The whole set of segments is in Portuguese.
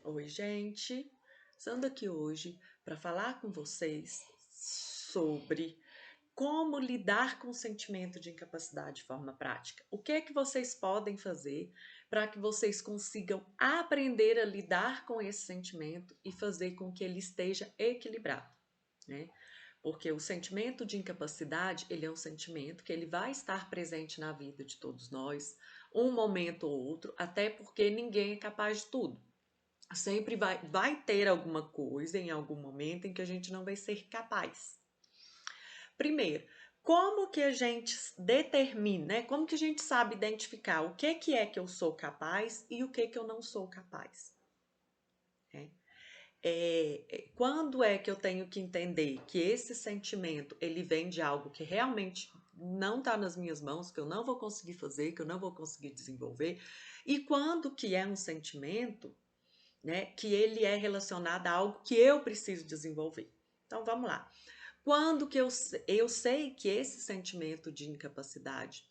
Oi, gente. Estando aqui hoje para falar com vocês sobre como lidar com o sentimento de incapacidade de forma prática. O que é que vocês podem fazer para que vocês consigam aprender a lidar com esse sentimento e fazer com que ele esteja equilibrado, né? Porque o sentimento de incapacidade, ele é um sentimento que ele vai estar presente na vida de todos nós, um momento ou outro, até porque ninguém é capaz de tudo. Sempre vai ter alguma coisa em algum momento em que a gente não vai ser capaz. Primeiro, como que a gente determina, né? Como que a gente sabe identificar o que é que eu sou capaz e o que eu não sou capaz? Né? Quando é que eu tenho que entender que esse sentimento ele vem de algo que realmente não está nas minhas mãos, que eu não vou conseguir fazer, que eu não vou conseguir desenvolver, e quando que é um sentimento, né, que ele é relacionado a algo que eu preciso desenvolver. Então vamos lá. Quando que eu sei que esse sentimento de incapacidade,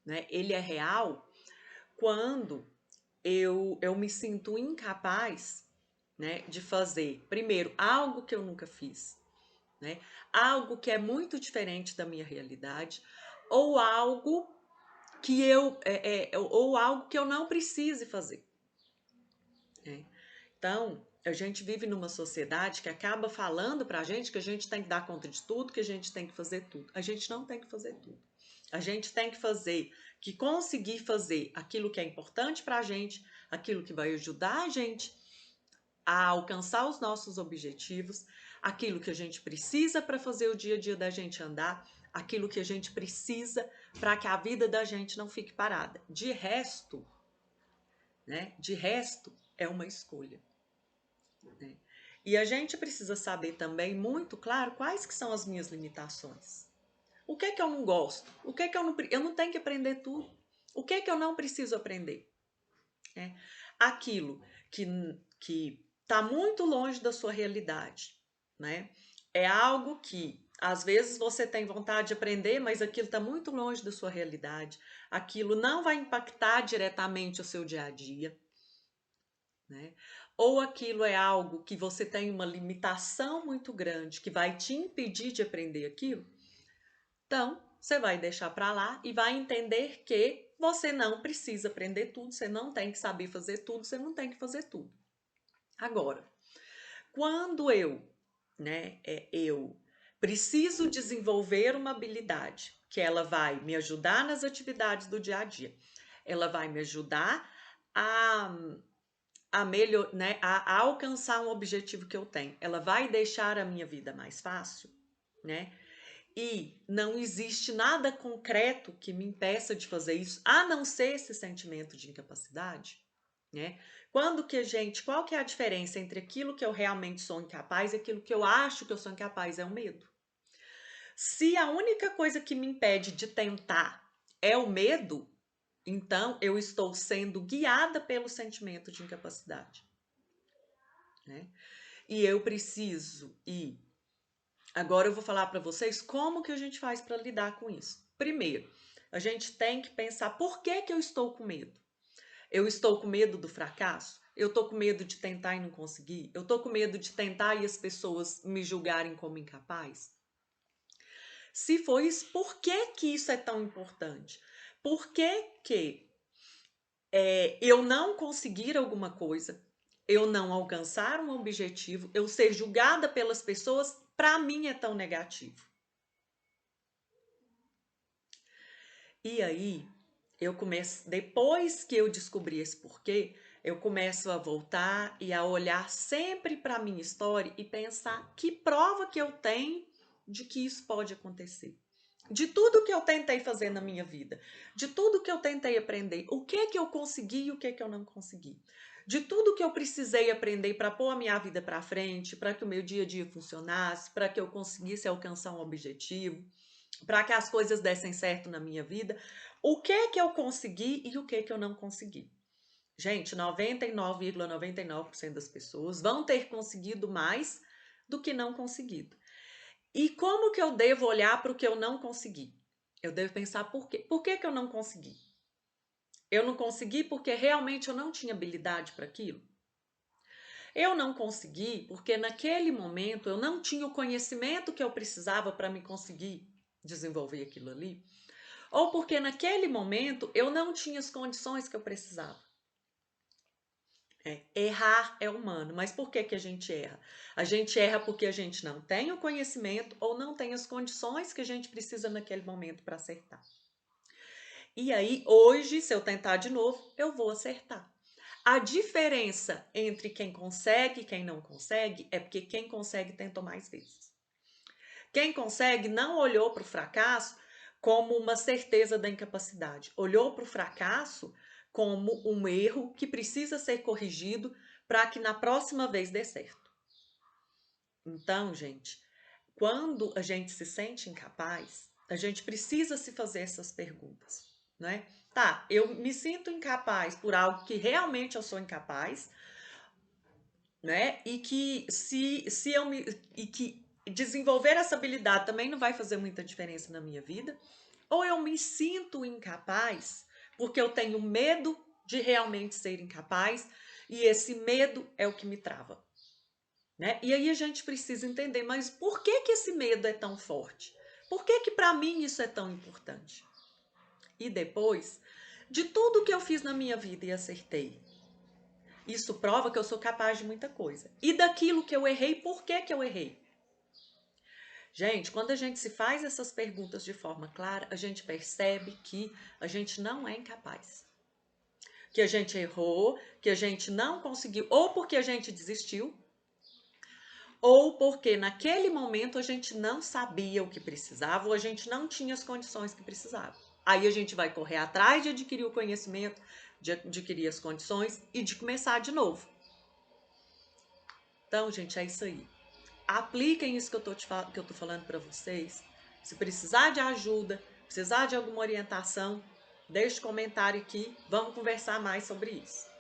né, ele é real, quando eu me sinto incapaz, né, de fazer, primeiro, algo que eu nunca fiz, né, algo que é muito diferente da minha realidade, ou algo ou algo que eu não precise fazer. Né? Então, a gente vive numa sociedade que acaba falando pra gente que a gente tem que dar conta de tudo, que a gente tem que fazer tudo. A gente não tem que fazer tudo. A gente tem que conseguir fazer aquilo que é importante pra gente, aquilo que vai ajudar a gente a alcançar os nossos objetivos, aquilo que a gente precisa para fazer o dia a dia da gente andar, aquilo que a gente precisa para que a vida da gente não fique parada. De resto, né? De resto é uma escolha. Né? E a gente precisa saber também muito claro quais que são as minhas limitações. O que é que eu não gosto? O que é que eu não tenho que aprender tudo? O que é que eu não preciso aprender? É aquilo que está muito longe da sua realidade, né? É algo que às vezes você tem vontade de aprender, mas aquilo está muito longe da sua realidade. Aquilo não vai impactar diretamente o seu dia a dia. Né? Ou aquilo é algo que você tem uma limitação muito grande que vai te impedir de aprender aquilo, então você vai deixar para lá e vai entender que você não precisa aprender tudo, você não tem que saber fazer tudo, você não tem que fazer tudo. Agora, quando eu preciso desenvolver uma habilidade que ela vai me ajudar nas atividades do dia a dia, ela vai me ajudar a a alcançar um objetivo que eu tenho. Ela vai deixar a minha vida mais fácil, né? E não existe nada concreto que me impeça de fazer isso, a não ser esse sentimento de incapacidade, né? Qual que é a diferença entre aquilo que eu realmente sou incapaz e aquilo que eu acho que eu sou incapaz? É o medo. Se a única coisa que me impede de tentar é o medo, então eu estou sendo guiada pelo sentimento de incapacidade. Né? E eu preciso ir. Agora eu vou falar para vocês como que a gente faz para lidar com isso. Primeiro, a gente tem que pensar por que eu estou com medo. Eu estou com medo do fracasso? Eu estou com medo de tentar e não conseguir? Eu estou com medo de tentar e as pessoas me julgarem como incapaz? Se for isso, por que isso é tão importante? Por que eu não conseguir alguma coisa, eu não alcançar um objetivo, eu ser julgada pelas pessoas, para mim é tão negativo? E aí, depois que eu descobri esse porquê, eu começo a voltar e a olhar sempre para a minha história e pensar que prova que eu tenho de que isso pode acontecer. De tudo que eu tentei fazer na minha vida, de tudo que eu tentei aprender, o que eu consegui e o que eu não consegui. De tudo que eu precisei aprender para pôr a minha vida para frente, para que o meu dia a dia funcionasse, para que eu conseguisse alcançar um objetivo, para que as coisas dessem certo na minha vida, o que eu consegui e o que eu não consegui. Gente, 99,99% das pessoas vão ter conseguido mais do que não conseguido. E como que eu devo olhar para o que eu não consegui? Eu devo pensar por quê? Por que eu não consegui? Eu não consegui porque realmente eu não tinha habilidade para aquilo? Eu não consegui porque naquele momento eu não tinha o conhecimento que eu precisava para me conseguir desenvolver aquilo ali, ou porque naquele momento eu não tinha as condições que eu precisava. Errar é humano, mas por que a gente erra? A gente erra porque a gente não tem o conhecimento ou não tem as condições que a gente precisa naquele momento para acertar. E aí, hoje, se eu tentar de novo, eu vou acertar. A diferença entre quem consegue e quem não consegue é porque quem consegue tentou mais vezes. Quem consegue não olhou para o fracasso como uma certeza da incapacidade, olhou para o fracasso como um erro que precisa ser corrigido para que na próxima vez dê certo. Então, gente, quando a gente se sente incapaz, a gente precisa se fazer essas perguntas, né? Tá, eu me sinto incapaz por algo que realmente eu sou incapaz, né? E que se eu me e que desenvolver essa habilidade também não vai fazer muita diferença na minha vida, ou eu me sinto incapaz porque eu tenho medo de realmente ser incapaz e esse medo é o que me trava, né? E aí a gente precisa entender, mas por que que esse medo é tão forte? Por que que para mim isso é tão importante? E depois, de tudo que eu fiz na minha vida e acertei, isso prova que eu sou capaz de muita coisa. E daquilo que eu errei, por que que eu errei? Gente, quando a gente se faz essas perguntas de forma clara, a gente percebe que a gente não é incapaz. Que a gente errou, que a gente não conseguiu, ou porque a gente desistiu, ou porque naquele momento a gente não sabia o que precisava, ou a gente não tinha as condições que precisava. Aí a gente vai correr atrás de adquirir o conhecimento, de adquirir as condições e de começar de novo. Então, gente, é isso aí. Apliquem isso que eu tô falando para vocês. Se precisar de ajuda, precisar de alguma orientação, deixe comentário aqui. Vamos conversar mais sobre isso.